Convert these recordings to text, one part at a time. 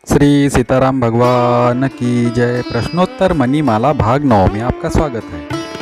श्री सीताराम भगवान की जय। प्रश्नोत्तर मणिमाला भाग 9 में आपका स्वागत है।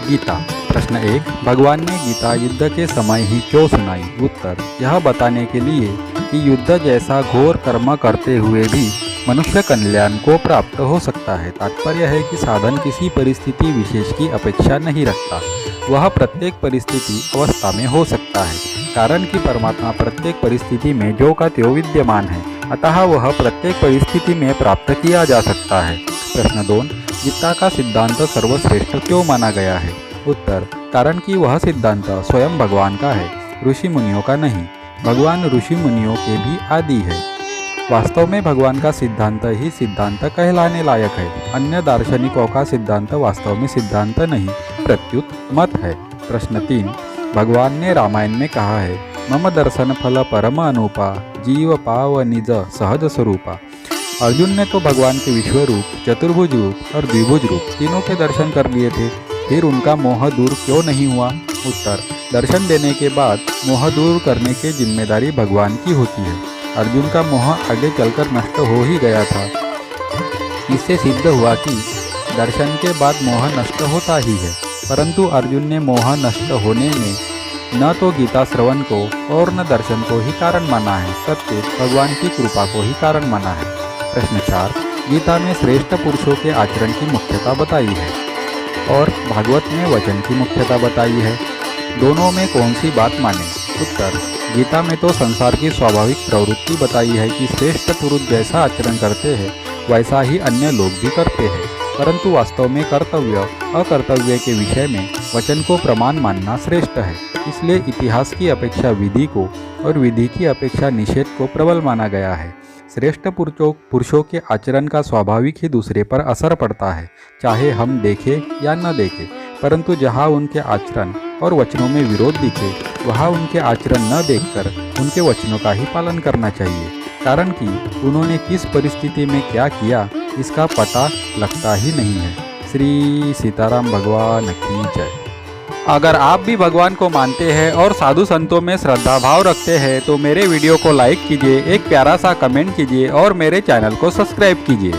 गीता। प्रश्न 1, भगवान ने गीता युद्ध के समय ही क्यों सुनाई? उत्तर, यह बताने के लिए कि युद्ध जैसा घोर कर्म करते हुए भी मनुष्य कल्याण को प्राप्त हो सकता है। तात्पर्य है कि साधन किसी परिस्थिति विशेष की अपेक्षा नहीं रखता, वह प्रत्येक परिस्थिति अवस्था में हो सकता है। कारण कि परमात्मा प्रत्येक परिस्थिति में जो का त्यों विद्यमान है, अतः वह प्रत्येक परिस्थिति में प्राप्त किया जा सकता है। प्रश्न 2, गीता का सिद्धांत सर्वश्रेष्ठ क्यों माना गया है? उत्तर, कारण कि वह सिद्धांत स्वयं भगवान का है, ऋषि मुनियों का नहीं। भगवान ऋषि मुनियों के भी आदि है। वास्तव में भगवान का सिद्धांत ही सिद्धांत कहलाने लायक है। अन्य दार्शनिकों का सिद्धांत वास्तव में सिद्धांत नहीं, प्रत्युत मत है। प्रश्न 3, भगवान ने रामायण में कहा है, मम दर्शन फल परम अनुपा, जीव पाव निज सहज स्वरूपा। अर्जुन ने तो भगवान के विश्व रूप, चतुर्भुज रूप और द्विभुज रूप तीनों के दर्शन कर लिए थे, फिर उनका मोह दूर क्यों नहीं हुआ? उत्तर, दर्शन देने के बाद मोह दूर करने की जिम्मेदारी भगवान की होती है। अर्जुन का मोह आगे चलकर नष्ट हो ही गया था। इससे सिद्ध हुआ कि दर्शन के बाद मोह नष्ट होता ही है, परंतु अर्जुन ने मोह नष्ट होने में न तो गीता श्रवण को और न दर्शन को ही कारण माना है, प्रत्युत भगवान की कृपा को ही कारण माना है। प्रश्न 4, गीता में श्रेष्ठ पुरुषों के आचरण की मुख्यता बताई है और भागवत में वचन की मुख्यता बताई है। दोनों में कौन सी बात माने? उत्तर, गीता में तो संसार की स्वाभाविक प्रवृत्ति बताई है कि श्रेष्ठ पुरुष जैसा आचरण करते हैं वैसा ही अन्य लोग भी करते हैं, परंतु वास्तव में कर्तव्य अकर्तव्य के विषय में वचन को प्रमाण मानना श्रेष्ठ है। इसलिए इतिहास की अपेक्षा विधि को और विधि की अपेक्षा निषेध को प्रबल माना गया है। श्रेष्ठ पुरुषों के आचरण का स्वाभाविक ही दूसरे पर असर पड़ता है, चाहे हम देखें या न देखें, परंतु जहाँ उनके आचरण और वचनों में विरोध दिखे, वहाँ उनके आचरण न देखकर उनके वचनों का ही पालन करना चाहिए। कारण कि उन्होंने किस परिस्थिति में क्या किया इसका पता लगता ही नहीं है। श्री सीताराम भगवान की जय। अगर आप भी भगवान को मानते हैं और साधु संतों में श्रद्धा भाव रखते हैं तो मेरे वीडियो को लाइक कीजिए, एक प्यारा सा कमेंट कीजिए और मेरे चैनल को सब्सक्राइब कीजिए।